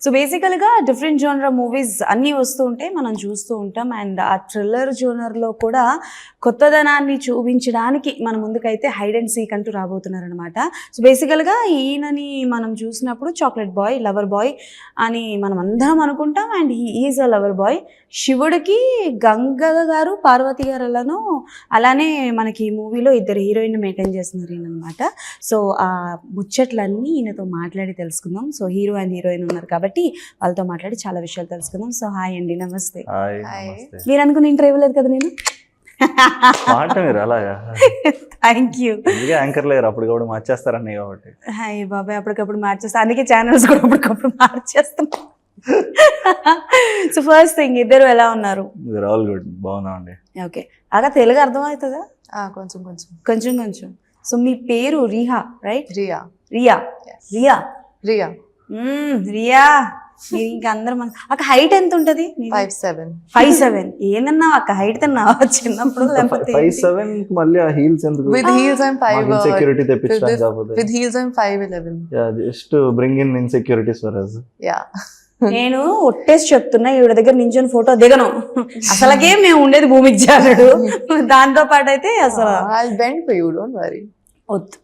So బేసికల్గా different genre movies అన్నీ వస్తూ ఉంటాయి, మనం చూస్తూ ఉంటాం. అండ్ ఆ థ్రిల్లర్ జోనర్లో కూడా కొత్తదనాన్ని చూపించడానికి మన ముందుకైతే హైడ్ అండ్ సీక్ అంటూ రాబోతున్నారనమాట. సో బేసికల్గా ఈయనని మనం చూసినప్పుడు చాక్లెట్ బాయ్, లవర్ బాయ్ అని మనం అందరం అనుకుంటాం. And he is a lover boy. శివుడికి గంగ గారు, పార్వతి గారు అలానే మనకి ఈ మూవీలో ఇద్దరు హీరోయిన్ మెయింటైన్ చేస్తున్నారు ఈయన అనమాట. సో ఆ ముచ్చట్లన్నీ ఈయనతో మాట్లాడి తెలుసుకుందాం. సో హీరో అండ్ హీరోయిన్ ఉన్నారు కాబట్టి వాళ్ళతో మాట్లాడి చాలా విషయాలు తెలుసుకుందాం. సో హాయ్ అండి, నమస్తే. మీరు అనుకున్న ఇంటర్వ్యూ లేదు కదా నేను? Thank you. యాంకర్ లేరు అప్పుడు కూడా మార్చేస్తారని కాబట్టి. హాయ్ బాబాయ్, అప్పటికప్పుడు మార్చేస్తా, అందుకే ఛానల్స్ కూడా అప్పటికప్పుడు మార్చేస్తాం. సో ఫస్ట్ థింగ్, ఇద్దరు ఎలా ఉన్నారు? ఆల్ గుడ్, బాగున్నామండి. ఓకే, అలా తెలుగు అర్థమవుతుందా? కొంచెం కొంచెం కొంచెం కొంచెం. సో మీ పేరు రిహా, రైట్? రియా. రియా రియా రియా రియా. మీరు ఇంకా అందరం అక్క హైట్ ఎంత ఉంటది? 5'7". 5'7". ఏమన్నా అక్క హైట్ తిన్నావా చిన్నప్పుడు? లేకపోతే 5'7" మళ్ళీ ఆ హీల్స్ ఎందుకు? With heels I'm 5. Insecurity తెప్పించడానికి కాకపోతే. With heels I'm 5'11". Yeah, just to bring in insecurities for us. Yeah. నేను ఒట్టేసి చెప్తున్నా, ఈవిడ దగ్గర నించొని ఫోటో దిగను. అసలకే మేము ఉండేది భూమికి జారుడు, దాంతో పాటు అయితే అసలు I'll bend for you, don't worry. వద్దు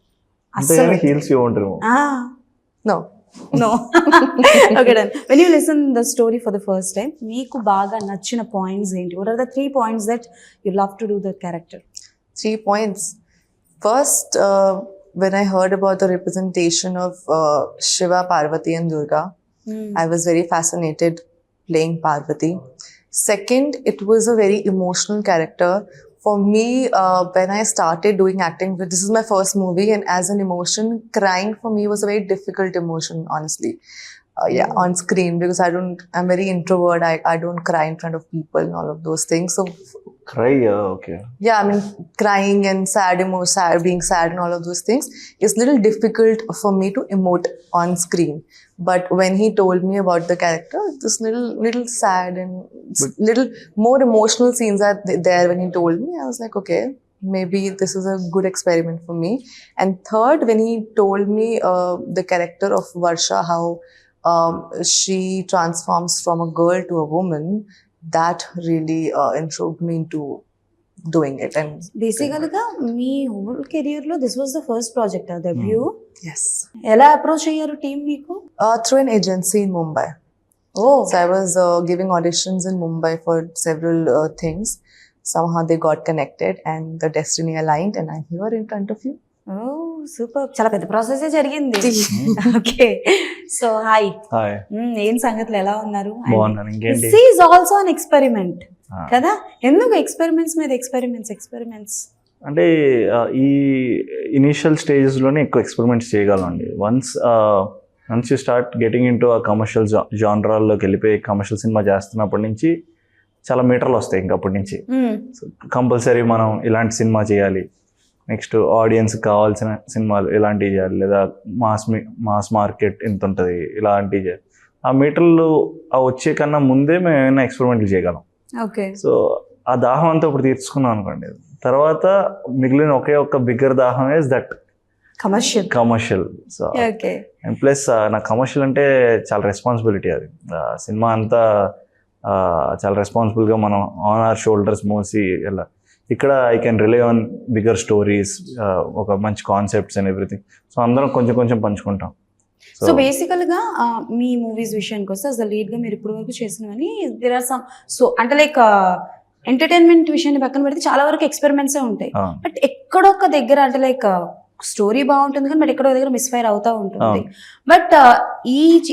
అసలు. Heels you want remove? No. No. Okay, done. When you listen the story for the first time, meeku baga nachina points enti? What are the 3 points that you love to do the character? 3 points. First, when I heard about the representation of Shiva, Parvati and Durga, I was very fascinated playing Parvati. Second, it was a very emotional character. For me, when I started doing acting, this is my first movie, and as an emotion, crying for me was a very difficult emotion, honestly. On screen, because I'm very introvert. I don't cry in front of people and all of those things. So cry, okay. Yeah, I mean, crying and being sad and all of those things is little difficult for me to emote on screen. But when he told me about the character, this little sad and little more emotional scenes are there when he told me. I was like, okay, maybe this is a good experiment for me. And third, when he told me the character of Varsha, how she transforms from a girl to a woman, that really intrigued me into doing it. And basically మీ whole career లో this was the first project, debut? yes. ఎలా approach అయ్యారు team మీకు? Through an agency in Mumbai. Oh. So I was giving auditions in Mumbai for several things. Somehow they got connected and the destiny aligned, and I'm here in front of you. Oh, super. చాలా పెద్ద process జరిగింది. Okay, so hi. ఏం సంగతులు, ఎలా ఉన్నారు? This is also an experiment కదా? ఎందుకు experiments మీద ఎక్స్పెరిమెంట్స్? అంటే ఈ ఇనిషియల్ స్టేజెస్లోనే ఎక్కువ ఎక్స్పెరిమెంట్స్ చేయగలం అండి. Once you start getting in to ఆ కమర్షియల్ జానరాల్లోకి వెళ్ళిపోయి కమర్షియల్ సినిమా చేస్తున్నప్పటి నుంచి చాలా మీటర్లు వస్తాయి. ఇంకప్పటి నుంచి కంపల్సరీ మనం ఇలాంటి సినిమా చేయాలి, నెక్స్ట్ ఆడియన్స్కి కావాల్సిన సినిమాలు ఇలాంటివి చేయాలి, లేదా మాస్ మార్కెట్ ఎంత ఉంటుంది ఇలాంటివి చేయాలి. ఆ మీటర్లు వచ్చే కన్నా ముందే మేము ఏమైనా ఎక్స్పెరిమెంట్లు చేయగలం. ఓకే, సో ఆ దాహం అంతా ఇప్పుడు తీర్చుకున్నాం అనుకోండి. తర్వాత మిగిలిన ఒకే ఒక్క బిగ్గర్ దాహం is that commercial. So and plus నాకు కమర్షియల్ అంటే చాలా రెస్పాన్సిబిలిటీ. అది సినిమా అంతా చాలా రెస్పాన్సిబుల్గా మనం ఆన్ అవర్ షోల్డర్స్ మోసి ఇలా. ఇక్కడ I can rely on bigger stories, ఒక మంచి కాన్సెప్ట్స్ అండ్ ఎవ్రీథింగ్. సో అందరం కొంచెం కొంచెం పంచుకుంటాం. సో బేసికల్గా మీ మూవీస్ విషయానికి వస్తే అసలు లీడ్గా మీరు ఇప్పటి వరకు చేసినవని దేర్ ఆర్ సమ్, సో అంటే లైక్ ఎంటర్టైన్మెంట్ విషయాన్ని పక్కన పెడితే చాలా వరకు ఎక్స్పెరిమెంట్సే ఉంటాయి. బట్ ఎక్కడొక్క దగ్గర అంటే లైక్ స్టోరీ బాగుంటుంది కానీ బట్ ఎక్కడో దగ్గర మిస్ఫైర్ అవుతూ ఉంటుంది. బట్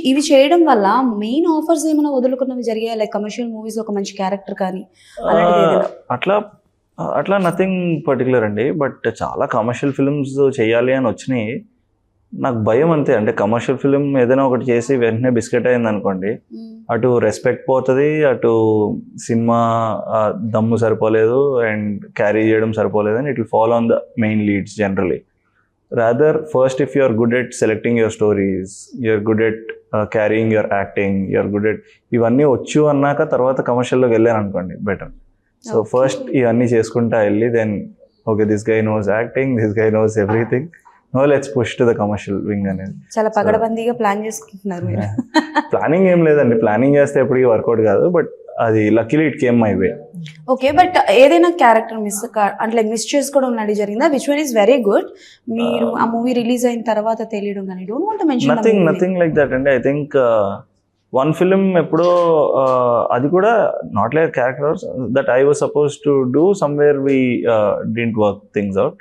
ఇవి చేయడం వల్ల మెయిన్ ఆఫర్స్ ఏమైనా వదులుకున్నవి జరిగాయి, లైక్ కమర్షియల్ మూవీస్ ఒక మంచి క్యారెక్టర్ కానీ అట్లా నథింగ్ పర్టికులర్ అండి. బట్ చాలా కమర్షియల్ ఫిల్మ్స్ చేయాలి అని వచ్చినాయి. నాకు భయం అంతే. అంటే కమర్షియల్ ఫిల్మ్ ఏదైనా ఒకటి చేసి వెంటనే బిస్కెట్ అయింది అనుకోండి, అటు రెస్పెక్ట్ పోతుంది, అటు సినిమా దమ్ము సరిపోలేదు అండ్ క్యారీ చేయడం సరిపోలేదు, and it will follow on the main leads generally. Rather first if you are good at selecting your stories, you're good at carrying your acting, you're good at ఇవన్నీ వచ్చు అన్నాక తర్వాత కమర్షియల్లోకి వెళ్ళాను అనుకోండి బెటర్. సో ఫస్ట్ ఇవన్నీ చేసుకుంటా వెళ్ళి then okay this guy knows acting, this guy knows everything, no let's push to the commercial wing అనేది. చాలా పగడబందీగా ప్లాన్ చేసుకుంటున్నారు మీరు. ప్లానింగ్ ఏం లేదండి, ప్లానింగ్ చేస్తే ఎప్పటికీ వర్కౌట్ కాదు, బట్ అది luckily it came my way. Okay, but ఏదైనా క్యారెక్టర్ అంటే మిస్ చేసుకోవడం లాంటి జరిగిందా? Which one is very good, మీరు ఆ మూవీ రిలీజ్ అయిన తర్వాత తెలియడం కానీ? Don't want to mention nothing like that అండి. ఐ థింక్ వన్ ఫిలిం ఎప్పుడో అది కూడా not like characters that I was suppose to do somewhere we didn't work things out,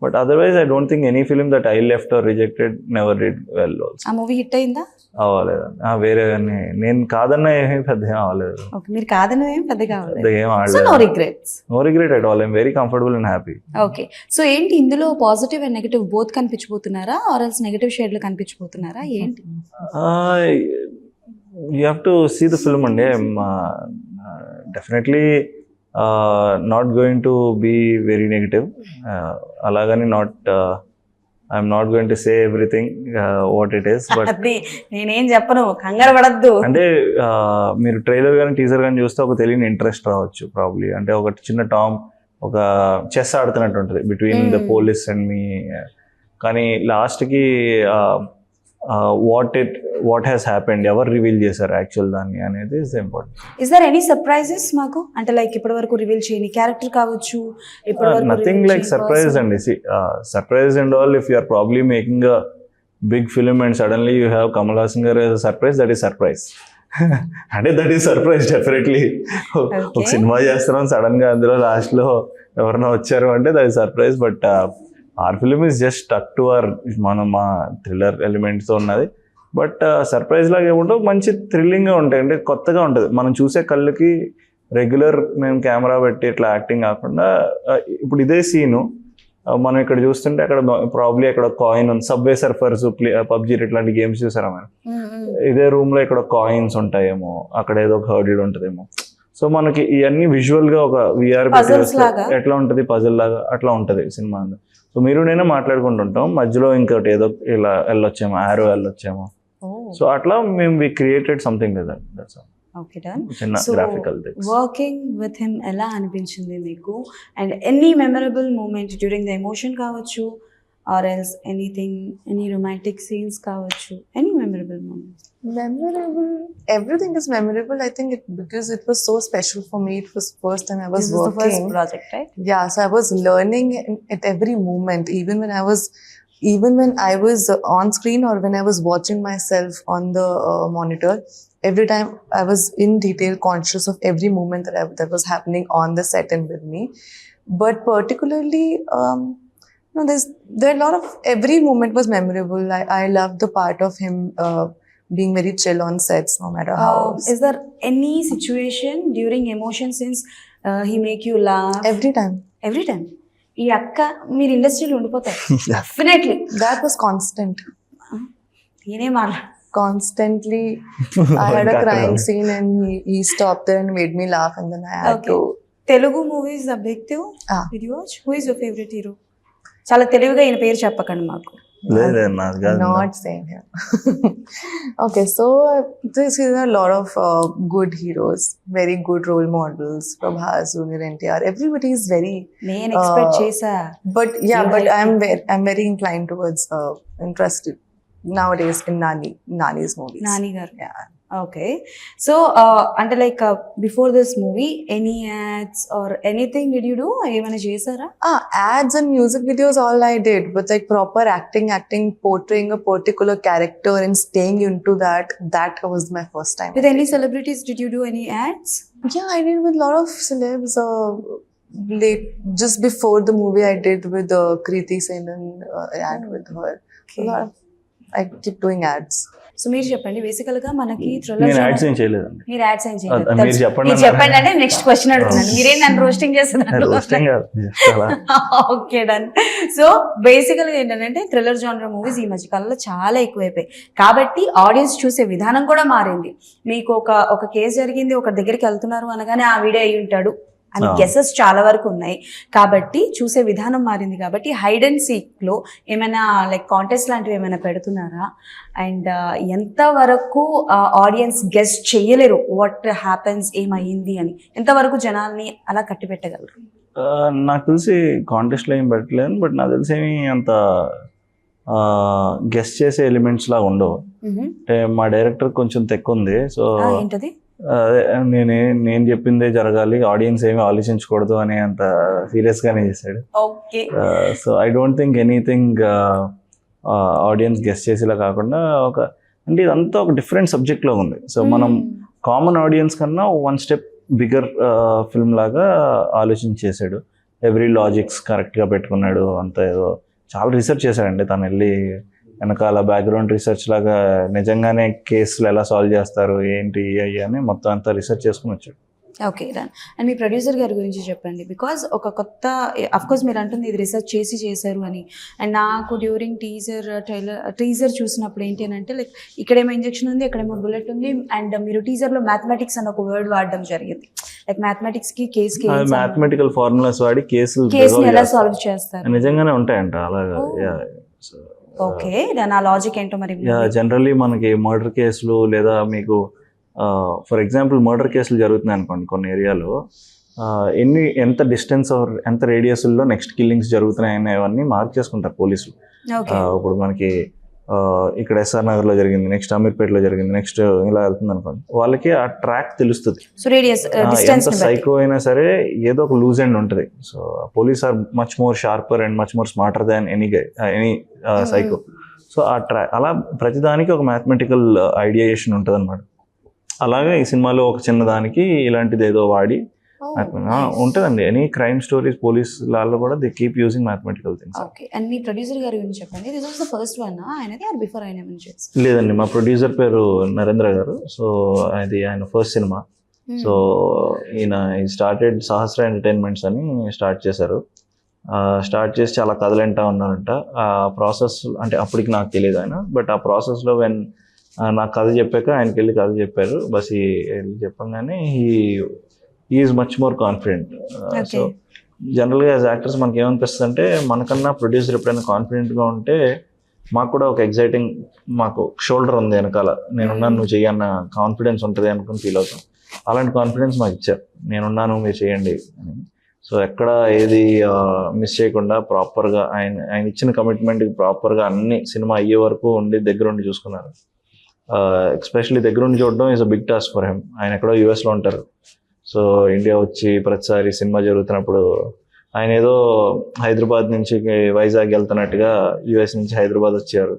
but otherwise I don't think any film that I left or rejected never did well also. ఆ movie hit అయిందా? అవ్వలేదండి. వేరే నేను కాదన్న ఏమీ పెద్దగా అవ్వలేదు. Okay, మీరు కాదన్నది ఏం పెద్దగా అవ్వలేదు. పెద్దగా ఏం సో ఆడలేదు. No regrets. No regret at all. I'm very comfortable and happy. Okay, so ఏంటి ఇందులో పాజిటివ్ అండ్ నెగటివ్ బోత్ కనిపించబోతున్నారా, ఆర్ ఎల్స్ నెగటివ్ షేడ్లు కనిపించబోతున్నారా ఏంటి? You have to see the film అండి. Definitely not going to be very negative. అలాగని I'm not going to say everything what it is, but అది నేనేం చెప్పను, కంగారు పడద్దు. అంటే మీరు ట్రైలర్ కానీ టీజర్ కానీ చూస్తే ఒక తెలియని ఇంట్రెస్ట్ రావచ్చు ప్రాబ్లీ. అంటే ఒక చిన్న టామ్ ఒక చెస్ ఆడుతున్నట్టు ఉంటుంది between the police and me, కానీ లాస్ట్కి వాట్ హ్యాస్ హ్యాపెండ్, ఎవరు రివీల్ చేశారు యాక్చువల్ దాన్ని అనేది is important. Is there any surprises మాకు? అంటే లైక్ ఇప్పటి వరకు రివీల్ చేయని క్యారెక్టర్ కావచ్చు, నథింగ్ లైక్ సర్ప్రైజ్ అండి. Surprise and all, if you are probably making a big film and suddenly you have Kamal Haasan గారు as a surprise, that is surprise. అంటే that is surprise definitely. ఒక cinema చేస్తున్నాం, sudden గా అందులో last లో ఎవరైనా వచ్చారు అంటే that is surprise. But our film is just stuck to our మా థ్రిల్లర్ ఎలిమెంట్స్తో ఉన్నది. బట్ సర్ప్రైజ్ లాగా ఏముంటో మంచి థ్రిల్లింగ్గా ఉంటాయి, అంటే కొత్తగా ఉంటుంది. మనం చూసే కళ్ళకి రెగ్యులర్ మేము కెమెరా పెట్టి ఇట్లా యాక్టింగ్ కాకుండా, ఇప్పుడు ఇదే సీను మనం ఇక్కడ చూస్తుంటే అక్కడ ప్రాబ్లీ అక్కడ కాయిన్ ఉంది, సబ్వే సర్ఫర్స్, పబ్జీ ఇట్లాంటి గేమ్స్ చూసారా మనం, ఇదే రూమ్ లో ఇక్కడ కాయిన్స్ ఉంటాయేమో, అక్కడ ఏదో ఒక హర్డిడ్ ఉంటుందేమో. సో మనకి ఇవన్నీ విజువల్ గా ఒక విఆర్ ఎట్లా ఉంటుంది పజల్ లాగా అట్లా ఉంటుంది సినిమా. సో మీరు నేను మాట్లాడుకుంటుంటాం, మధ్యలో ఇంకోటి ఏదో ఇలా వెళ్ళొచ్చేమో, ఆరో వెళ్ళొచ్చేమో. సో అట్లా మేము we created something like that. Okay, done. చిన్న గ్రాఫికల్ వర్కింగ్ విత్ హిమ్ ఎలా అనిపించింది మీకు? And any memorable moment during the emotion కావచ్చు, or else anything, any romantic scenes కావచ్చు, any memorable moment? Memorable. Everything is memorable. I think because it was so special for me. It was first time I was This working. was the first project, right? Yeah, so I was learning at every moment, even when I was on screen or when I was watching myself on the monitor. Every time I was in detail conscious of every moment that was happening on the set and with me. But particularly, there are a lot of, every moment was memorable. I loved the part of him being very chill on sets, no matter how. Is there any situation during emotion scenes he make you laugh? Every time. Every time. ఈ అక్క మీరు ఇండస్ట్రీలో ఉండిపోతారు definitely. That was constant. నేనే మాట్లా Constantly, I had a crying scene and he stopped there and made me laugh, and then I had to. Telugu movies objective did you watch? Who is your favorite hero? చాలా తెలివిగా ఈయన పేరు చెప్పకండి మాకు. Not saying him. Okay, so this is a lot of good heroes, very good role models. Prabhas, Junior NTR, everybody is very. నేను expect చేసా. But yeah, but I'm very inclined towards interested nowadays in Nani's movies. Nani garu. Yeah. Okay, so అంటే like before this movie any ads or anything did you do? ఏమైనా చేశారా? Ads and music videos all I did, but like proper acting, portraying a particular character and staying into that was my first time. With any celebrities did you do any ads? Yeah, I did with a lot of celebs. Like just before the movie I did with Kriti Senan, ad with her. Okay. I keep doing ads. So మీరు చెప్పండి, బేసికల్ గా మనకి నేను ads ఏం చేయలేదండి. మీరు ads ఏం చేయలేదు. మీరు చెప్పండి. మీరు చెప్పండి అంటే నెక్స్ట్ క్వశ్చన్ అడుగుతున్నాను. మీరేం నన్ను రోస్టింగ్ చేస్తున్నారు? Okay, done. సో బేసికల్ గా ఏంటంటే థ్రిల్లర్ జానర్ మూవీస్ ఈ మధ్య కాలంలో చాలా ఎక్కువైపోయాయి, కాబట్టి ఆడియన్స్ చూసే విధానం కూడా మారింది. మీకు ఒక కేసు జరిగింది, ఒక దగ్గరికి వెళ్తున్నారు అనగానే ఆ వీడియో అయి ఉంటాడు అని గెసెస్ చాలా వరకు ఉన్నాయి, కాబట్టి చూసే విధానం మారింది. కాబట్టి హైడ్ అండ్ సీక్ లో ఏమైనా లైక్ కాంటెస్ట్ లాంటివి ఏమైనా పెడుతున్నారా? అండ్ ఎంతవరకు ఆడియన్స్ గెస్ చేయలేరు వాట్ హ్యాపెన్స్, ఏమైంది అని, ఎంతవరకు జనాల్ని అలా కట్టి పెట్టగలరు? నాకు తెలిసి కాంటెస్ట్లో ఏం పెట్టలేను, బట్ నాకు తెలిసి అంత గెస్ట్ చేసే ఎలిమెంట్స్ లాగా ఉండవు. అంటే మా డైరెక్టర్ కొంచెం తెక్కు ఉంది. సో ఏంటది? అదే నేను చెప్పిందే జరగాలి, ఆడియన్స్ ఏమీ ఆలోచించకూడదు అనే అంత సీరియస్గానే చేశాడు. Okay. So I don't think anything audience guest చేసేలా కాకుండా అంటే ఇదంతా ఒక డిఫరెంట్ సబ్జెక్ట్లో ఉంది. సో మనం కామన్ ఆడియన్స్ కన్నా 1 స్టెప్ బిగ్గర్ ఫిల్మ్ లాగా ఆలోచించేసాడు. ఎవ్రీ లాజిక్స్ కరెక్ట్గా పెట్టుకున్నాడు. అంత ఏదో చాలా రీసెర్చ్ చేశాడండి తను. వెళ్ళి వెనకాల బ్యాక్గ్రౌండ్ రీసెర్చ్ లాగా నిజంగానే కేసులు ఎలా సాల్వ్ చేస్తారు ఏంటి అయ్యి అని మొత్తం అంతా రీసెర్చ్ చేసుకుని వచ్చాడు. Okay done. And me producer గారి గురించి చెప్పండి. బికాజ్ ఒక కొత్త, అఫ్కోర్స్ మీరు అంటుంది ఇది రీసెర్చ్ చేశారు అని. అండ్ నాకు డ్యూరింగ్ టీజర్ చూసినప్పుడు ఏంటి అని అంటే లైక్ ఇక్కడేమో ఇంజెక్షన్ ఉంది, ఇక్కడేమో బుల్లెట్ ఉంది. అండ్ మీరు టీజర్లో మ్యాథమెటిక్స్ అని ఒక వర్డ్ వాడడం జరిగింది. లైక్ మ్యాథమెటిక్స్కి కేస్కి మ్యాథమెటికల్ ఫార్ములాస్ వాడి కేసుని ఎలా సాల్వ్ చేస్తారు నిజంగానే ఉంటాయంట అలాగా. ఓకే దాని ఆ లాజిక్ ఏంటో మరి. జనరల్లీ మనకి మర్డర్ కేసులు లేదా మీకు ఫర్ ఎగ్జాంపుల్ మర్డర్ కేసులు జరుగుతున్నాయి అనుకోండి కొన్ని ఏరియాలో, ఎంత డిస్టెన్స్ ఎంత రేడియస్లో నెక్స్ట్ కిల్లింగ్స్ జరుగుతున్నాయి అనేవన్నీ మార్క్ చేసుకుంటారు పోలీసులు. ఇప్పుడు మనకి ఇక్కడ ఎస్ఆర్ నగర్లో జరిగింది, నెక్స్ట్ అమీర్పేటలో జరిగింది, నెక్స్ట్ ఇలా వెళ్తుంది అనుకోండి, వాళ్ళకి ఆ ట్రాక్ తెలుస్తుంది. ఎంత సైకో అయినా సరే ఏదో ఒక లూజ్ ఎండ్ ఉంటుంది. So police are much more sharper and much more smarter than any psycho. So ఆ ట్రాక్ అలా ప్రతిదానికి ఒక మ్యాథమెటికల్ ఐడియేషన్ ఉంటుంది అనమాట. అలాగే ఈ సినిమాలో ఒక చిన్నదానికి ఇలాంటిది ఏదో వాడి ఉంటుందండి. ఎనీ క్రైమ్ స్టోరీస్ పోలీస్ లాల్లో కూడా they keep using mathematical things. Okay. And me producer గారి గురించి చెప్పండి. This was the first one ఆయనది ఆర్ బిఫోర్ ఆయన నుంచి? లేదండి, మా ప్రొడ్యూసర్ పేరు నరేంద్ర గారు. సో అది ఆయన ఫస్ట్ సినిమా. సో ఈయన స్టార్టెడ్ సహస్ర ఎంటర్టైన్మెంట్స్ అని స్టార్ట్ చేశారు. స్టార్ట్ చేసి చాలా కథలంటా ఉన్నారంట. ఆ ప్రాసెస్ అంటే అప్పటికి నాకు తెలియదు ఆయన, బట్ ఆ ప్రాసెస్లో నాకు కథ చెప్పాక ఆయనకి వెళ్ళి కథ చెప్పారు. బస్ వెళ్ళి చెప్పంగానే is much more confident. So జనరల్గా యాజ్ యాక్టర్స్ మనకి ఏమనిపిస్తుంది అంటే మనకన్నా ప్రొడ్యూసర్ ఎప్పుడైనా కాన్ఫిడెంట్గా ఉంటే మాకు కూడా ఒక ఎగ్జైటింగ్, మాకు షోల్డర్ ఉంది వెనకాల, నేనున్నాను నువ్వు చెయ్యన్న కాన్ఫిడెన్స్ ఉంటుంది అనుకుని ఫీల్ అవుతాం. అలాంటి కాన్ఫిడెన్స్ మాకు ఇచ్చారు, నేనున్నాను మీరు చేయండి అని. సో ఎక్కడ ఏది మిస్ చేయకుండా ప్రాపర్గా ఆయన ఇచ్చిన కమిట్మెంట్కి ప్రాపర్గా అన్ని సినిమా అయ్యే వరకు ఉండి దగ్గరుండి చూసుకున్నారు. ఎస్పెషల్లీ దగ్గరుండి చూడడం is a big task for him. ఆయన ఎక్కడో యూఎస్లో ఉంటారు. సో ఇండియా వచ్చి ప్రతిసారి సినిమా జరుగుతున్నప్పుడు ఆయన ఏదో హైదరాబాద్ నుంచి వైజాగ్ వెళ్తున్నట్టుగా యూఎస్ నుంచి హైదరాబాద్ వచ్చారు.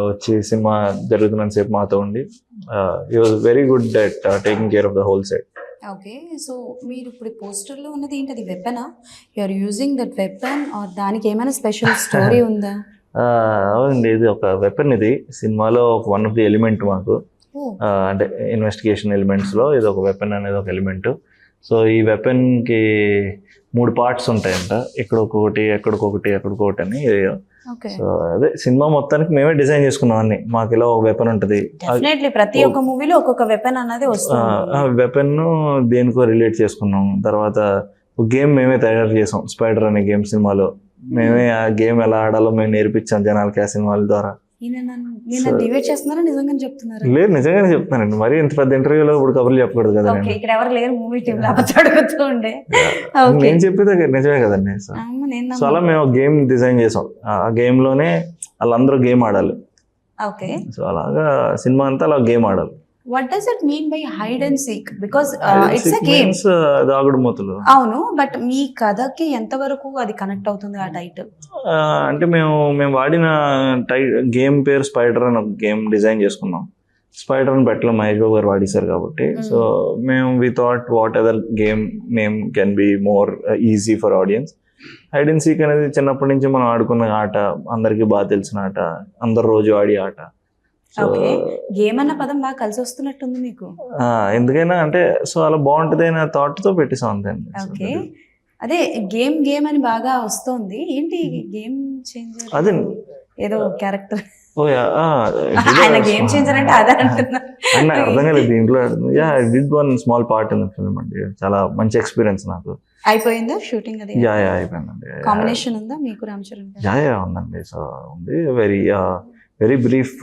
వచ్చి సినిమా జరుగుతున్నంత సేపు మాతో ఉండి he was very good at taking care of the whole set. Okay. So మీరు ఇప్పుడు పోస్టర్లో ఉన్నది ఏంటి, అది వెపనా? You are using that weapon or దానికి ఏమైనా స్పెషల్ స్టోరీ ఉందా? అవునండి, ఇది ఒక వెపన్. ఇది సినిమాలో ఒక వన్ ఆఫ్ ది ఎలిమెంట్ మాకు, అంటే ఇన్వెస్టిగేషన్ ఎలిమెంట్స్లో ఇది ఒక వెపన్ అనేది ఒక ఎలిమెంట్. సో ఈ వెపన్కి 3 పార్ట్స్ ఉంటాయంట, ఇక్కడొకటి ఎక్కడికొకటి ఎక్కడికొకటి అని. సో అదే సినిమా మొత్తానికి మేమే డిజైన్ చేసుకున్నాం అన్ని. మాకు ఇలా ఒక వెపన్ ఉంటుంది. ప్రతి ఒక్క మూవీలో ఒక్కొక్క వెపన్ అనేది వస్తుంది. వెపన్ దేనికో రిలేట్ చేసుకున్నాం. తర్వాత ఒక గేమ్ మేమే తయారు చేసాం, స్పైడర్ అనే గేమ్. సినిమాలో మేమే ఆ గేమ్ ఎలా ఆడాలో మేము నేర్పించాం జనాలకి ఆ సినిమాల ద్వారా. లేదు, నిజంగానే చెప్తున్నానండి. మరి ఇంత పెద్ద ఇంటర్వ్యూలో ఇప్పుడు కబుర్లు చెప్పకూడదు కదా. నేను చెప్పేది నిజమే కదండి. సో అలా మేము గేమ్ డిజైన్ చేసాం. ఆ గేమ్ లోనే వాళ్ళందరూ గేమ్ ఆడాలి. సో అలాగా సినిమా అంతా అలా గేమ్ ఆడాలి. What does it mean by hide and seek? Because it's a game. దాగుడు మూతలు. అవును, బట్ మీ కథకి ఎంతవరకు అది కనెక్ట్ అవుతుంది ఆ టైటిల్? అంటే మేము వాడిన గేమ్ పేరు స్పైడర్ అని ఒక గేమ్ డిజైన్ చేసుకున్నాం. స్పైడర్ అని పెట్టలో మహేష్ బాబు గారు వాడేశారు కాబట్టి, సో మేము we thought what other game name can be more easy for audience. Hide and seek అనేది చిన్నప్పటి నుంచి మనం ఆడుకున్న ఆట, అందరికీ బాగా తెలిసిన ఆట, అందరు రోజు ఆడే ఆట. గేమ్ అన్న పదం బాగా కలిసి వస్తున్నట్టుంది మీకు. ఎందుకైనా అంటే సో అలా బాగుంటుంది అనే థాట్ తో పెట్టేసాం అంతే. ఓకే, అదే గేమ్ అని బాగా వస్తుంది. ఏంటి గేమ్ చేంజర్? అదే ఏదో క్యారెక్టర్ ఆయన గేమ్ చేంజర్ అంటే అదే అంటున్నా. అర్థం కాలేదు దీంట్లో. I did one small part in the film అండి. చాలా మంచి ఎక్స్పీరియన్స్ నాకు. అయిపోయిందా షూటింగ్? అది అయిపోయిందండి. కాంబినేషన్ ఉందా మీకు రామ్ చరణ్? ఉందండి. సో ఉంది very brief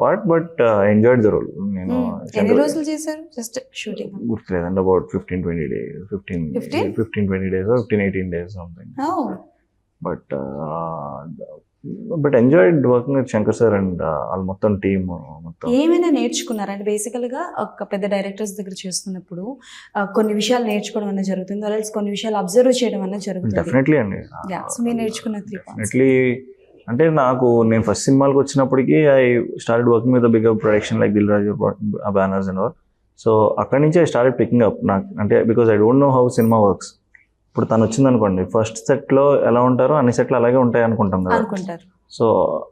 part, but enjoyed the role. నేను ఎన్ని రోజులు చేశారు జస్ట్ షూటింగ్? గుర్తులేదండి, about 15-20 days, 15-20 days, 15-18 days something. But but enjoyed working with Shankar sir and వాళ్ళ మొత్తం టీమ్ మొత్తం. ఏమైనా నేర్చుకున్నారా అంటే బేసికల్గా ఒక పెద్ద డైరెక్టర్స్ దగ్గర చేస్తున్నప్పుడు కొన్ని విషయాలు నేర్చుకోవడం అనేది జరుగుతుంది, అలాగే కొన్ని విషయాలు అబ్జర్వ్ చేయడం అనేది జరుగుతుంది. డెఫినెట్లీ అండి. సో మీరు నేర్చుకున్న 3 points. డెఫినెట్లీ అంటే నేను ఫస్ట్ సినిమాలకు వచ్చినప్పటికీ I started working with bigger production like Dil Raju banners and all. So అక్కడి నుంచి ఐ స్టార్టెడ్ పికింగ్ అప్ నాకు అంటే because I don't know how cinema works. ఇప్పుడు తను వచ్చింది అనుకోండి, ఫస్ట్ సెట్లో ఎలా ఉంటారో అన్ని సెట్లు అలాగే ఉంటాయి అనుకుంటాం కదా. అనుకుంటారు. So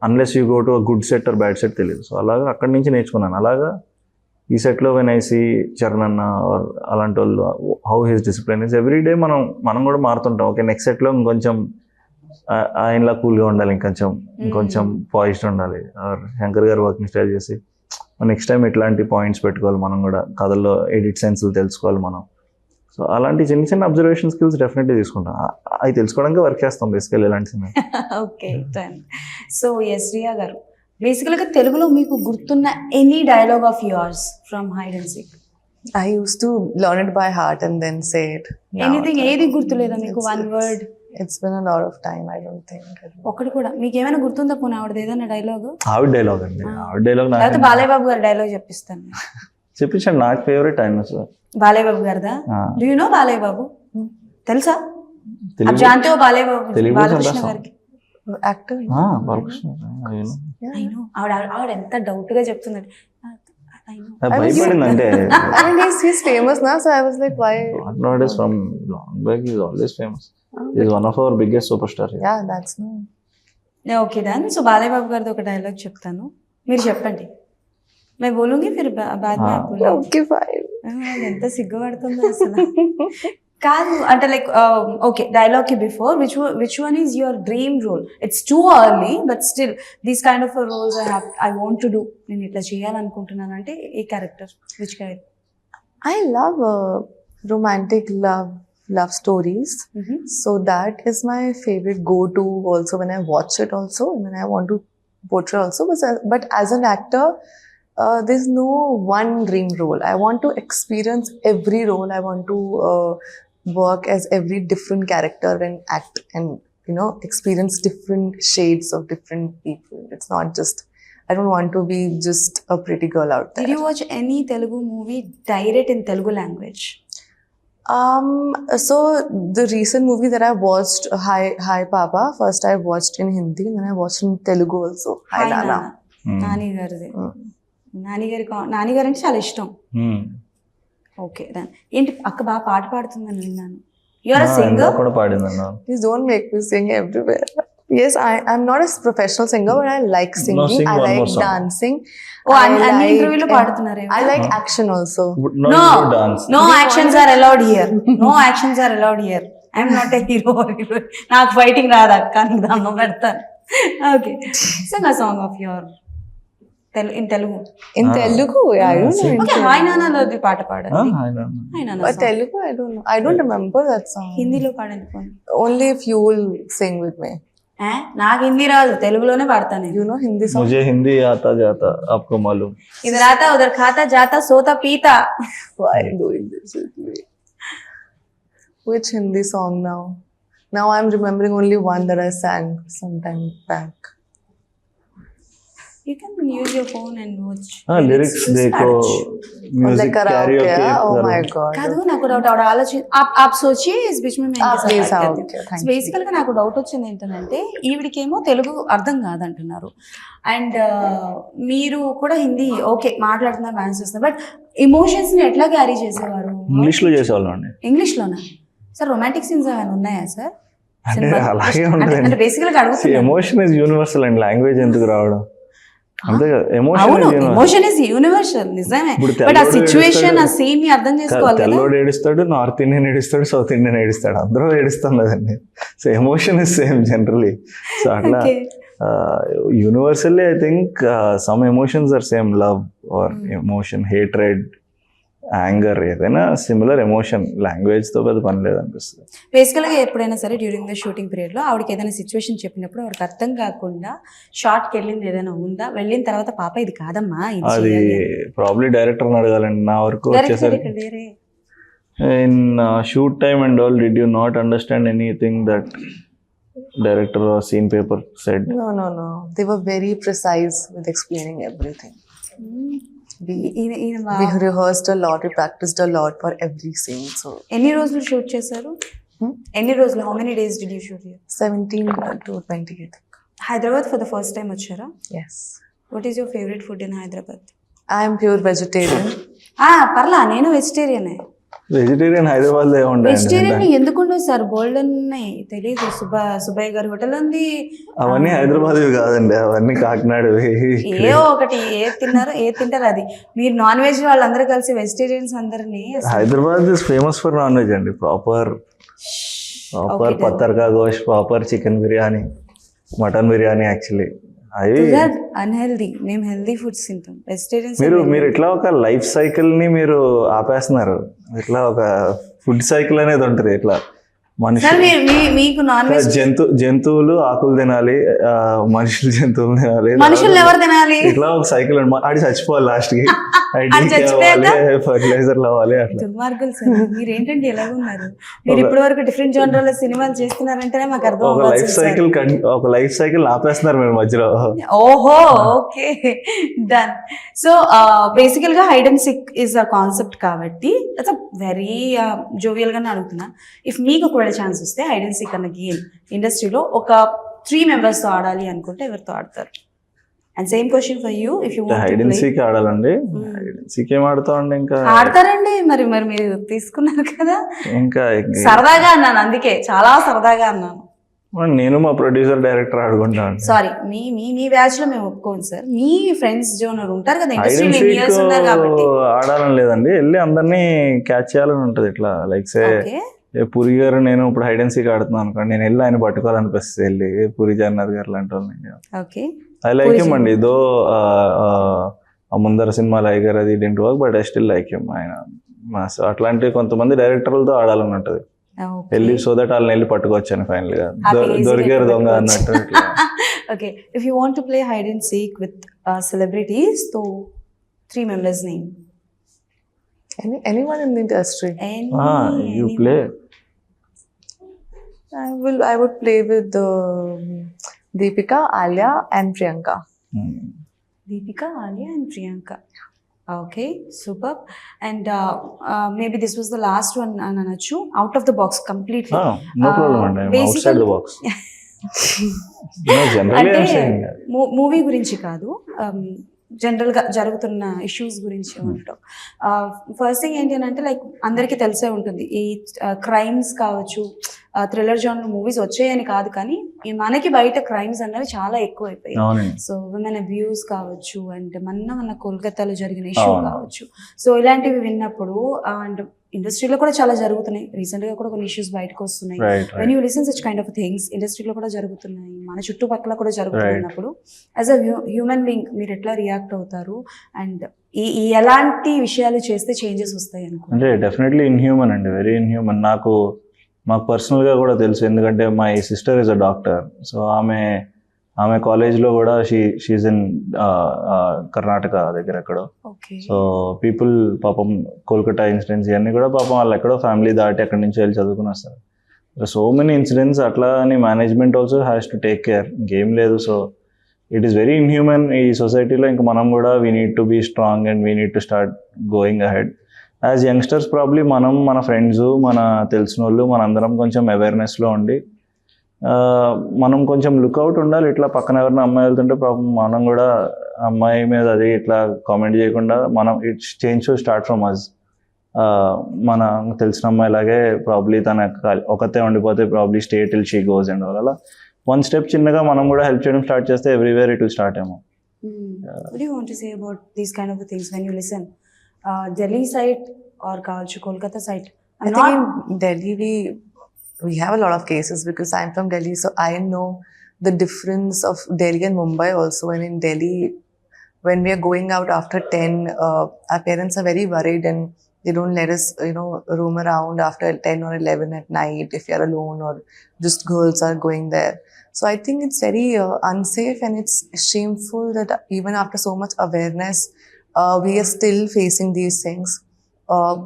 unless you go to a good set or bad set తెలియదు. సో అలాగా అక్కడి నుంచి నేర్చుకున్నాను. అలాగా ఈ సెట్లో వెన్ ఐ సీ చరణ్ అన్న ఆర్ అలాంటి వాళ్ళు how his discipline is every day మనం కూడా మారుతుంటాం. ఓకే నెక్స్ట్ సెట్లో ఇంకొంచెం ఆయనలా కూల్గా ఉండాలి, ఇంకొంచెం పాయిస్డ్ ఉండాలి. ఆర్ శంకర్ గారు వర్కింగ్ స్టైల్ చేసి నెక్స్ట్ టైం ఇట్లాంటి పాయింట్స్ పెట్టుకోవాలి, మనం కూడా కథల్లో ఎడిట్ సెన్స్లు తెలుసుకోవాలి మనం. సో అలాంటి చిన్న చిన్న అబ్జర్వేషన్ స్కిల్స్ డెఫినెట్లీ తీసుకుంటాం. అవి తెలుసుకోవడానికి వర్క్ చేస్తాం బేసికల్ ఇలాంటి సినిమా. Okay done. So yes Riya గారు, బేసికల్గా తెలుగులో మీకు గుర్తున్న any dialogue of yours from hide and seek? I used to learn it by heart and then say it. Now anything, ఏది గుర్తులేదా మీకు? One word. It's been a lot of time. I don't think. ఒకటి కూడా మీకు ఏమైనా గుర్తుందా? పోనీ ఆవిడది ఏదైనా డైలాగ్? ఆవిడ డైలాగ్ అండి, ఆవిడ డైలాగ్ లేకపోతే బాలయ్య బాబు గారి డైలాగ్ చెప్పిస్తాను. చెప్పించండి, నాకు ఫేవరెట్ ఆయన సార్. బాలయ్య బాబు గారిదా? Do you know Balayya Babu? తెలుసా? తెలుగు आप जानते हो బాలయ్య బాబు? తెలుగు బాలకృష్ణ గారికి Actor. బాలకృష్ణ. I know. ఆవిడ ఎంత డౌట్ గా చెప్తుందండి. I know. భయపడింది అంటే I mean, he's famous now, so I was like, why? not is from long back, he's always famous. He's one of our biggest superstar here. Yeah, that's no. Okay done. So Balayya Babu గారిది ఒక dialogue చెప్తాను, మీరు చెప్పండి. मैं बोलूंगी फिर बाद में आप बोलो. Okay, fine. ఎంత సిగ్గుపడుతుందో అసలు. కాదు అంటే లైక్ ఓకే డైలాగ్ కి before which one is your dream role? It's too early but still these kind of roles I want to do, నేను ఇట్లా చేయాలనుకుంటున్నాను అంటే ఏ character, which character? I love romantic love stories. So that is my favorite go-to also when I watch it also, and when I want to portray also. But as an actor, there's no one dream role. I want to experience every role. I want to work as every different character and act and, you know, experience different shades of different people. It's not just, I don't want to be just a pretty girl out there. Did you watch any Telugu movie direct in Telugu language? So the recent movie that I watched, Hi Papa, first I watched in Hindi and then I watched in Telugu also. Hi Nana. Nani గారిది. నాని గారు అంటే చాలా ఇష్టం. Okay then ఏంటి అక్క బాగా పాట పాడుతుందని విన్నాను. You are a singer? కూడా పాడిందన్న. Please don't make me sing everywhere. Yes, I'm not a professional singer, but I like singing. sing I one like more song. dancing. అన్ని ఇంటర్వ్యూలో పాడుతున్నారు. I like action also. No actions are allowed here. No actions are allowed here. I'm not a hero. నాకు fighting రాదు అక్క, నీకు దండం పెడతాను. Okay Singh a song of your in Telugu. In Telugu, yeah, I don't know. Okay hi నానాలోది పాట పాడండి. Hi నానా. But Telugu, I don't know. I don't remember that song. హిందీలో పాడండి పోనీ. Only if you will sing with me. నాకు హిందీ రాదు, తెలుగులోనే పాడతాను నేను. You know Hindi song? मुझे हिंदी आता जाता आपको मालूम. ఇదర్ ఆతా ఉదర్ ఖాతా జాతా సోతా pita. Why doing this with me? Which Hindi song now? Now I'm remembering only one that I sang some time back. You can use your phone and watch. Lyrics देखो, music Like karaoke, karaoke yeah? Oh my god. కాదు నాకు doubt ఆవిడ ఆలోచి आप सोचिए इस बीच में मैं इनके साथ please, बात हाँ, करती हूँ. okay, thank So basically గా నాకు డౌట్ వచ్చింది ఏంటంటే ఈవిడికేమో తెలుగు అర్థం కాదంటున్నారు అండ్ మీరు కూడా హిందీ ఓకే మాట్లాడుతున్నారు, డాన్స్ చేస్తున్నారు, బట్ ఎమోషన్స్ ని ఎట్లా క్యారీ చేసేవారు? ఇంగ్లీష్ లో చేసేవాళ్ళం అండి. ఇంగ్లీష్ లోనా సార్? రొమాంటిక్ సీన్స్ ఏమైనా ఉన్నాయా సార్? అంటే అలాగే ఉంటుంది. అంటే బేసికల్ గా అడుగుతున్నాను. Emotion is universal and language ఎందుకు రావడం అంతే కదా. ఎమోషన్ ఇస్ యూనివర్సల్ నిజమే, బట్ ఆ సిచ్యువేషన్ ఆ సీన్ ని అర్థం చేసుకోవాలి కదా. తెల్లోడు ఏడుస్తాడు, నార్త్ ఇండియన్ ఏడుస్తాడు, సౌత్ ఇండియన్ ఏడుస్తాడు, అందరూ ఏడుస్తాం కదండి. So emotion is same generally. So అట్లా universally I think some emotions are same, love or emotion, hatred, anger, ఏదైనా సిమిలర్ ఎమోషన్. లాంగ్వేజ్ తో పెద్ద పని లేదనిపిస్తుంది. బేసికల్ గా ఎప్పుడైనా సరే డ్యూరింగ్ ద షూటింగ్ పీరియడ్ లో ఆవిడకి ఏదైనా సిచ్యువేషన్ చెప్పినప్పుడు ఆవిడకి అర్థం కాకుండా షార్ట్ కి వెళ్ళింది ఏదైనా ఉందా? వెళ్ళిన తర్వాత పాప ఇది కాదమ్మా అది ప్రాబ్లీ డైరెక్టర్ అడగాలండి. నా వరకు వచ్చేసరికి వేరే in shoot time and all did you not understand anything that director scene paper said. No. They were very precise with explaining everything. We rehearsed a lot, we practiced a lot for every scene. So ఎన్ని రోజులు shoot చేశారు? ఎన్ని రోజులు? How many days did you shoot here? 17 to 20, I think. Hyderabad for the first time వచ్చారా? Yes. What is your favourite food in Hyderabad? I am pure vegetarian. పర్లా, నేను వెజిటేరియనే. Vegetarian Hyderabad లో vegetarian ఎందుకుండవు sir? బోల్డ్ ఉన్నాయి, తెలియదు. సుబ్బయ్య గారి హోటల్ ఉంది. అవన్నీ హైదరాబాద్ కాదండి, అవన్నీ కాకినాడ. ఏ ఒకటి ఏ తింటారు అది. మీరు నాన్ వెజ్ వాళ్ళందరూ కలిసి వెజిటేరియన్స్ అందరినీ. Hyderabad is famous for non veg అండి. ప్రాపర్ పత్తర్కా గోష్, proper chicken biryani, mutton biryani. Actually అవి అన్హెల్దీ. మేము హెల్దీ ఫుడ్స్ తింటాం. వెజిటేరియన్స్ మీరు ఇట్లా ఒక లైఫ్ సైకిల్ ని మీరు ఆపేస్తున్నారు. ఇట్లా ఒక ఫుడ్ సైకిల్ అనేది ఉంటుంది. ఇట్లా మీకు నాన్ వెజ్ జంతువులు ఆకులు తినాలి, మనుషులు జంతువులు తినాలి, మనుషులు ఎవరు తినాలి? ఇట్లా ఒక సైకిల్ ఆడి చచ్చిపోవాలి లాస్ట్ కి. ఫర్టిలైజర్ అవ్వాలి. అట్లా దుర్మార్గులు సార్. మీరు ఏంటంటే ఎలాగున్నారు? మీరు ఇప్పటి వరకు డిఫరెంట్ జోనర్ల సినిమాలు చేస్తున్నారంటేనే మాకు అర్థం. ఒక లైఫ్ సైకిల్ ఆపేస్తున్నారు మీరు మధ్యలో. ఓహో, ఓకే, డన్. సో బేసికల్ గా hide and seek is a concept కాబట్టి దట్స్ అ వెరీ జోవియల్ గానే అడుగుతున్నా. ఇఫ్ మీకు ఒకవేళ ఛాన్స్ వస్తే హైడ్ అండ్ సిక్ అన్న గేమ్ ఇండస్ట్రీలో ఒక 3 members తో ఆడాలి అనుకుంటే ఎవరితో ఆడతారు? And same question for you. If you hide and seek ఆడాలండి. హైడ్ అండ్ సీక్ ఏం ఆడతామండి? ఇంకా ఆడతారండి. మరి మీరు తీసుకున్నారు కదా. ఇంకా సరదాగా అన్నాను, అందుకే చాలా సరదాగా అన్నాను. నేను మా ప్రొడ్యూసర్ డైరెక్టర్ ఆడుకుంటాను. సారీ, మీ బ్యాచ్ లో మేము ఒప్పుకోండి సార్. మీ ఫ్రెండ్స్ జోనర్ ఉంటారు కదా ఇండస్ట్రీలో కాబట్టి. ఆడాలని లేదండి, వెళ్ళి అందరినీ క్యాచ్ చేయాలని ఉంటది. ఇట్లా లైక్ సే పూరి గారు, నేను ఇప్పుడు హైడ్ అండ్ సీక్ ఆడుతున్నాను అనుకోండి, నేను వెళ్ళి ఆయన పట్టుకోవాలనిపిస్తుంది. వెళ్ళి పూరి జగన్నాథ్ గారు లాంటి వాళ్ళని. ఐ లైక్ హిమ్ అండి. దో ఆ ముందర సినిమా లైక్ గారు అది didn't work, but I still like him. ఆయన అట్లాంటి కొంతమంది డైరెక్టర్లతో ఆడాలని ఉంటది. వెళ్ళి సో దట్ వాళ్ళని వెళ్ళి పట్టుకోవచ్చాను ఫైనల్ గా. దొరికారు దొంగ అన్నట్టు. Okay, if you want to play hide and seek with celebrities, తో 3 members name. Anyone in the industry. You play. I would play with Deepika, Alia and Priyanka. Deepika, Alia and Priyanka. Okay, superb. And maybe this was the last one, Ananachu. Out of the box completely. No problem, I'm outside the box. No, generally I'm saying that. Movie గురించి కాదు, జనరల్గా జరుగుతున్న issues గురించి ఉండటం. First thing ఏంటి అని అంటే, like అందరికీ తెలిసే ఉంటుంది, ఈ క్రైమ్స్ కావచ్చు, థ్రిల్లర్ జానర్ మూవీస్ వచ్చాయని కాదు, కానీ మనకి బయట క్రైమ్స్ అనేవి చాలా ఎక్కువ అయిపోయాయి. సో విమెన్ అబ్యూస్ కావచ్చు, అండ్ మన కోల్కతాలో జరిగిన ఇష్యూ కావచ్చు. సో ఇలాంటివి విన్నప్పుడు, అండ్ ఇండస్ట్రీలో కూడా చాలా జరుగుతున్నాయి. రీసెంట్ గా కూడా కొన్ని ఇష్యూస్ బయటకు వస్తున్నాయి. When you listen such kind of things, ఇండస్ట్రీలో కూడా జరుగుతున్నాయి, మన చుట్టుపక్కల కూడా జరుగుతున్నప్పుడు, యాజ్ అ హ్యూమన్ బీయింగ్ మీరు ఎట్లా రియాక్ట్ అవుతారు? అండ్ ఈ ఎలాంటి విషయాలు చేస్తే చేంజెస్ వస్తాయి అంటే డెఫినెట్లీ ఇన్హ్యూమన్ అండి, వెరీ ఇన్హ్యూమన్. మాకు పర్సనల్గా కూడా తెలుసు, ఎందుకంటే my sister is a doctor. So ఆమె కాలేజ్లో కూడా షీఈ్ ఇన్ కర్ణాటక దగ్గర ఎక్కడో. సో పీపుల్ పాపం కోల్కతా ఇన్సిడెంట్స్ ఇవన్నీ కూడా పాపం వాళ్ళు ఎక్కడో ఫ్యామిలీ దాటి అక్కడి నుంచి వెళ్ళి చదువుకుని వస్తారు. సో మెనీ ఇన్సిడెంట్స్ అట్లా అని management also has to take care. ఇంకేం లేదు. So it is very inhuman ఈ సొసైటీలో. ఇంకా మనం కూడా we need to be strong and we need to start going ahead. As youngsters probably మనం, మన ఫ్రెండ్స్, మన తెలిసిన వాళ్ళు, మనందరం కొంచెం అవేర్నెస్లో ఉండి మనం కొంచెం లుక్అవుట్ ఉండాలి. ఇట్లా పక్కన ఎవరైనా అమ్మాయి వెళ్తుంటే పాపం మనం కూడా అమ్మాయి మీద అది ఇట్లా కామెంట్ చేయకుండా మనం it's change to start from us. మన తెలిసిన అమ్మాయిలాగే ప్రాబ్లీ తన ఒకతే ఉండిపోతే probably stay till she goes and అలా వన్ స్టెప్ చిన్నగా మనం కూడా హెల్ప్ చేయడం స్టార్ట్ చేస్తే ఎవ్రీవేర్ ఇట్ విల్ స్టార్ట్ ఏమో. What do you want to say about these kind of things when you listen? Delhi side or Kolkata side? I think in Delhi we have a lot of cases because I'm from Delhi, so I know the difference of Delhi and Mumbai also. And in Delhi, when we are going out after 10, our parents are very worried and they don't let us, roam around after 10 or 11 at night if you're alone or just girls are going there. So I think it's very unsafe, and it's shameful that even after so much awareness, we are still facing these things.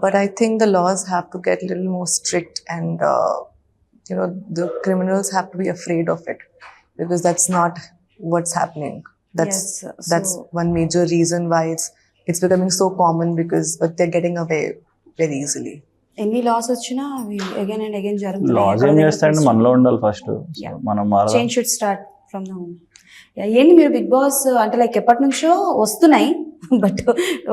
But I think the laws have to get a little more strict and the criminals have to be afraid of it, because that's not what's happening. That's Yes, that's so- one major reason why it's becoming so common, but they're getting away very easily. ఎన్ని loss వచ్చినా అవి again and again loss ఏం చేస్తాయండి, మనలో ఉండాలి first. Yeah. మనం మారదాం. Change should start from the home. ఏంటి మీరు బిగ్ బాస్ అంటే లైక్ ఎప్పటి నుంచో వస్తున్నాయి, బట్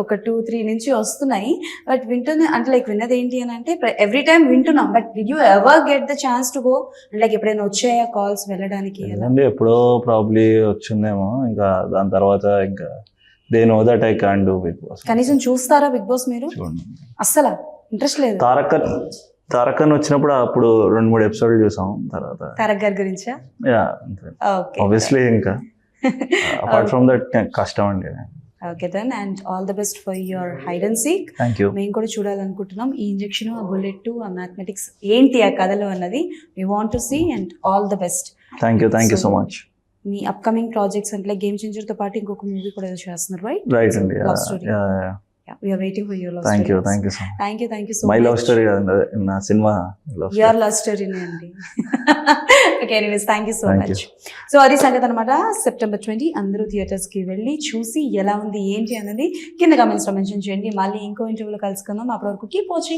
ఒక 2-3 నుంచి వస్తున్నాయి, బట్ వింటున్నా అంటే లైక్ విన్నది ఏంటి అని అంటే ఎవ్రీ టైం వింటున్నాం, but did you ever get the chance to go? Like ఎప్పుడైనా వచ్చాయా కాల్స్ వెళ్ళడానికి? లేదండి, ఎప్పుడో ప్రాబ్లీ వచ్చిందేమో. ఇంకా దాని తర్వాత ఇంకా they know that I can do big boss. కనీసం చూస్తారా బిగ్ బాస్ మీరు? చూడండి, అస్సలా ఇంట్రెస్ట్ లేదు. తారకన్ వచ్చినప్పుడు అప్పుడు 2-3 ఎపిసోడ్లు చూసాం. తర్వాత తారక్ గారి గురించా? ఓకే, ఆబ్వియస్లీ ఇంకా అపార్ట్ ఫ్రమ్ దట్ కష్టం అండి. Okay then, and all the best for your hide and seek. Thank you. మేము కూడా చూడాలనుకుంటున్నాం ఈ ఇంజెక్షన్, ఆ బుల్లెట్, ఆ మ్యాథమెటిక్స్ ఏంటి ఆ కథలో అన్నది. We want to see, and all the best. Thank you so much. మీ అప్కమింగ్ ప్రాజెక్ట్స్ అంటే గేమ్ చేంజర్ తో పాటు ఇంకొక మూవీ కూడా ఏదో చేస్తున్నారు, రైట్? రైట్ అండి. Love story. We are waiting for your love thank you story. Thank you so much. Thank you so my much. Love story కదండి, అదే నా సినిమా love Your story. love story అండి. Okay, anyways thank you so Thank much. So అది సంగతి అనమాట. September 20 అందరూ theatres కి వెళ్ళి చూసి ఎలా ఉంది ఏంటి అనేది కింద కామెంట్స్ లో మెన్షన్ చేయండి. మళ్ళీ ఇంకో ఇంటర్వ్యూలో కలుసుకుందాం. అప్పటి వరకు కీప్ వాచింగ్.